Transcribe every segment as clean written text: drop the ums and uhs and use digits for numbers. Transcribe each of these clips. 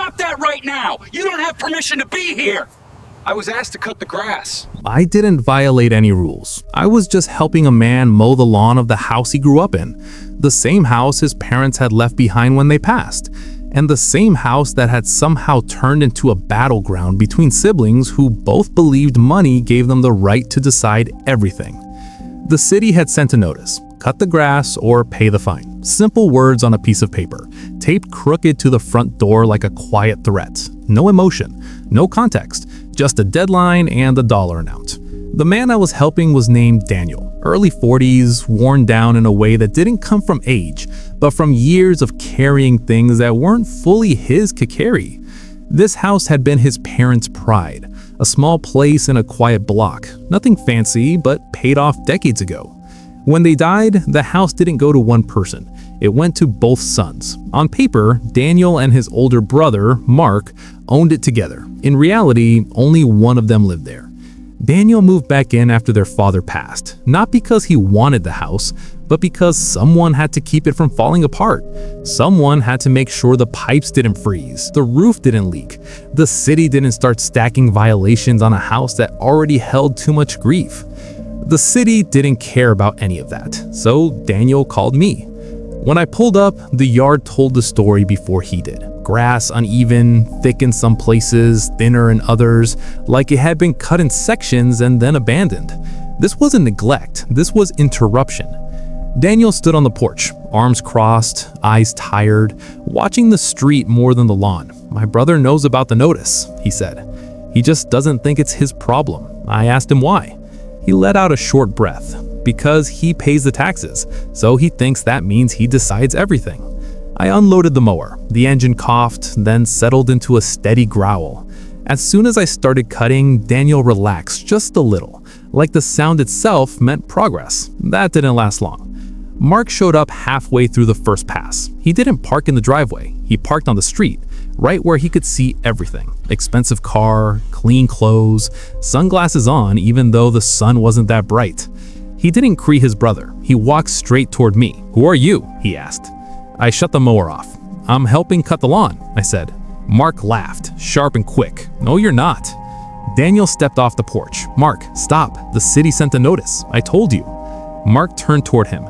Stop that right now! You don't have permission to be here! I was asked to cut the grass. I didn't violate any rules. I was just helping a man mow the lawn of the house he grew up in, the same house his parents had left behind when they passed, and the same house that had somehow turned into a battleground between siblings who both believed money gave them the right to decide everything. The city had sent a notice: cut the grass or pay the fine. Simple words on a piece of paper, taped crooked to the front door like a quiet threat. No emotion, no context, just a deadline and a dollar amount. The man I was helping was named Daniel, early 40s, worn down in a way that didn't come from age, but from years of carrying things that weren't fully his to carry. This house had been his parents' pride, a small place in a quiet block, nothing fancy, but paid off decades ago. When they died, the house didn't go to one person. It went to both sons. On paper, Daniel and his older brother, Mark, owned it together. In reality, only one of them lived there. Daniel moved back in after their father passed, not because he wanted the house, but because someone had to keep it from falling apart. Someone had to make sure the pipes didn't freeze, the roof didn't leak, the city didn't start stacking violations on a house that already held too much grief. The city didn't care about any of that, so Daniel called me. When I pulled up, the yard told the story before he did. Grass uneven, thick in some places, thinner in others, like it had been cut in sections and then abandoned. This wasn't neglect, this was interruption. Daniel stood on the porch, arms crossed, eyes tired, watching the street more than the lawn. "My brother knows about the notice," he said. "He just doesn't think it's his problem." I asked him why. He let out a short breath. "Because he pays the taxes, so he thinks that means he decides everything." I unloaded the mower. The engine coughed, then settled into a steady growl. As soon as I started cutting, Daniel relaxed just a little, like the sound itself meant progress. That didn't last long. Mark showed up halfway through the first pass. He didn't park in the driveway. He parked on the street, right where he could see everything. Expensive car, clean clothes, sunglasses on even though the sun wasn't that bright. He didn't greet his brother. He walked straight toward me. "Who are you?" he asked. I shut the mower off. "I'm helping cut the lawn," I said. Mark laughed, sharp and quick. "No, you're not." Daniel stepped off the porch. "Mark, stop. The city sent a notice. I told you." Mark turned toward him.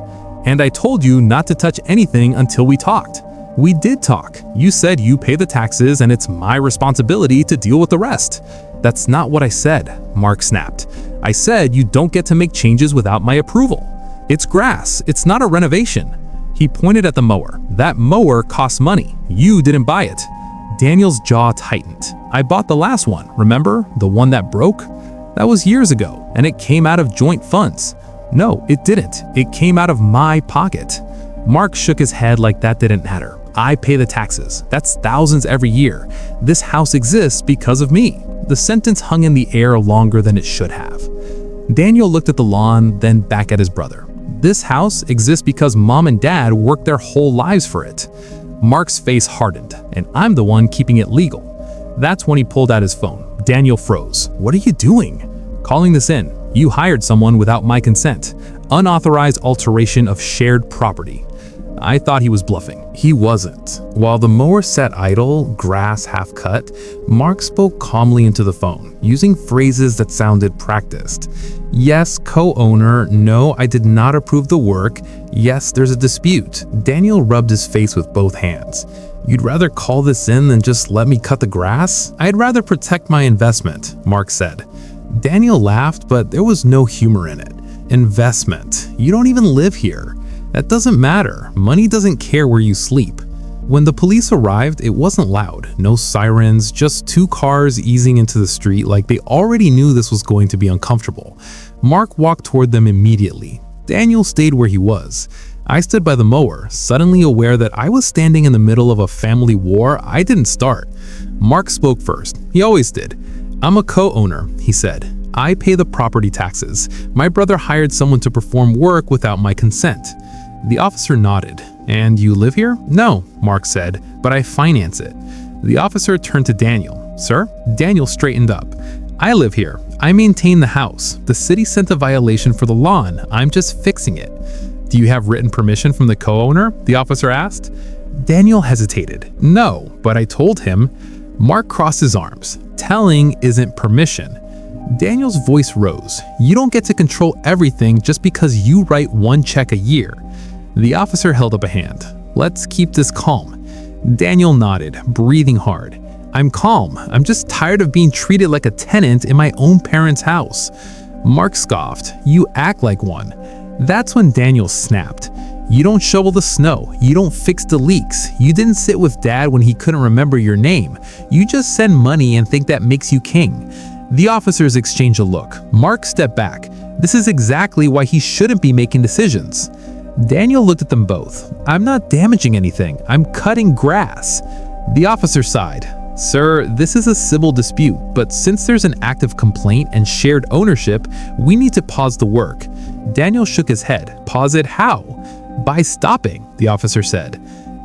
"And I told you not to touch anything until we talked." "We did talk. You said you pay the taxes and it's my responsibility to deal with the rest." "That's not what I said," Mark snapped. "I said you don't get to make changes without my approval. It's grass. It's not a renovation." He pointed at the mower. "That mower costs money. You didn't buy it." Daniel's jaw tightened. "I bought the last one, remember? The one that broke? That was years ago, and it came out of joint funds." "No, it didn't. It came out of my pocket." Mark shook his head like that didn't matter. "I pay the taxes. That's thousands every year. This house exists because of me." The sentence hung in the air longer than it should have. Daniel looked at the lawn, then back at his brother. "This house exists because Mom and Dad worked their whole lives for it." Mark's face hardened, "And I'm the one keeping it legal." That's when he pulled out his phone. Daniel froze. "What are you doing?" "Calling this in. You hired someone without my consent. Unauthorized alteration of shared property." I thought he was bluffing. He wasn't. While the mower sat idle, grass half cut, Mark spoke calmly into the phone, using phrases that sounded practiced. "Yes, co-owner. No, I did not approve the work. Yes, there's a dispute." Daniel rubbed his face with both hands. "You'd rather call this in than just let me cut the grass?" "I'd rather protect my investment," Mark said. Daniel laughed, but there was no humor in it. "Investment. You don't even live here. That doesn't matter. Money doesn't care where you sleep." When the police arrived, it wasn't loud. No sirens, just two cars easing into the street like they already knew this was going to be uncomfortable. Mark walked toward them immediately. Daniel stayed where he was. I stood by the mower, suddenly aware that I was standing in the middle of a family war I didn't start. Mark spoke first. He always did. "I'm a co-owner," he said. "I pay the property taxes. My brother hired someone to perform work without my consent." The officer nodded. "And you live here?" "No," Mark said, "but I finance it." The officer turned to Daniel. "Sir?" Daniel straightened up. "I live here. I maintain the house. The city sent a violation for the lawn. I'm just fixing it." "Do you have written permission from the co-owner?" the officer asked. Daniel hesitated. No, but I told him. Mark crossed his arms. Telling isn't permission. Daniel's voice rose. You don't get to control everything just because you write one check a year. The officer held up a hand. Let's keep this calm. Daniel nodded, breathing hard. I'm calm. I'm just tired of being treated like a tenant in my own parents' house. Mark scoffed. You act like one. That's when Daniel snapped. You don't shovel the snow. You don't fix the leaks. You didn't sit with Dad when he couldn't remember your name. You just send money and think that makes you king. The officers exchanged a look. Mark stepped back. This is exactly why he shouldn't be making decisions. Daniel looked at them both. I'm not damaging anything. I'm cutting grass. The officer sighed. Sir, this is a civil dispute, but since there's an active complaint and shared ownership, we need to pause the work. Daniel shook his head. Pause it how? By stopping, the officer said.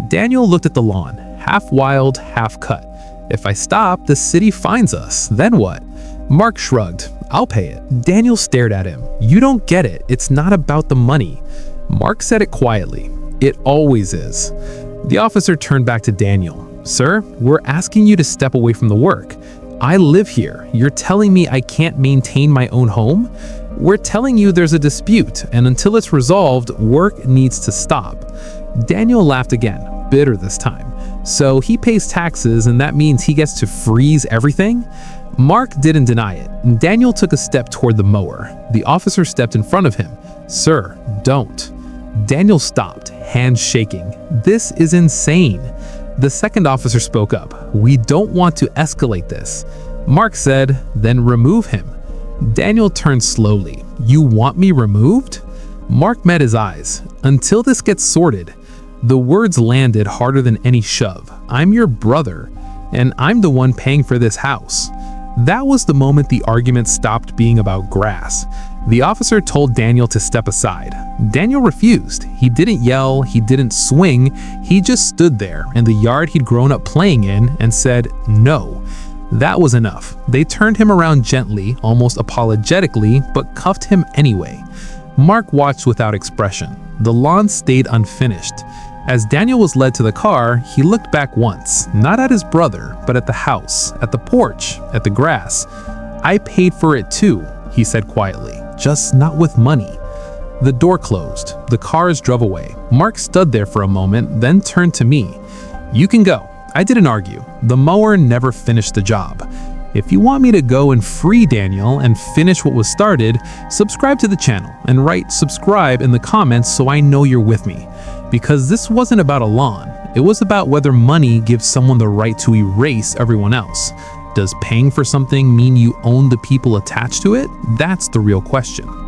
Daniel looked at the lawn, half wild, half cut. If I stop, the city fines us. Then what? Mark shrugged. I'll pay it. Daniel stared at him. You don't get it. It's not about the money. Mark said it quietly. It always is. The officer turned back to Daniel. Sir, we're asking you to step away from the work. I live here. You're telling me I can't maintain my own home? We're telling you there's a dispute, and until it's resolved, work needs to stop. Daniel laughed again, bitter this time. So he pays taxes, and that means he gets to freeze everything? Mark didn't deny it. Daniel took a step toward the mower. The officer stepped in front of him. Sir, don't. Daniel stopped, hands shaking. This is insane. The second officer spoke up. We don't want to escalate this. Mark said, then remove him. Daniel turned slowly. You want me removed? Mark met his eyes. Until this gets sorted. The words landed harder than any shove. I'm your brother, and I'm the one paying for this house. That was the moment the argument stopped being about grass. The officer told Daniel to step aside. Daniel refused. He didn't yell, he didn't swing, he just stood there in the yard he'd grown up playing in and said, no. That was enough. They turned him around gently, almost apologetically, but cuffed him anyway. Mark watched without expression. The lawn stayed unfinished. As Daniel was led to the car, he looked back once, not at his brother, but at the house, at the porch, at the grass. I paid for it too, he said quietly, just not with money. The door closed. The cars drove away. Mark stood there for a moment, then turned to me. You can go. I didn't argue. The mower never finished the job. If you want me to go and free Daniel and finish what was started, subscribe to the channel and write subscribe in the comments so I know you're with me. Because this wasn't about a lawn. It was about whether money gives someone the right to erase everyone else. Does paying for something mean you own the people attached to it? That's the real question.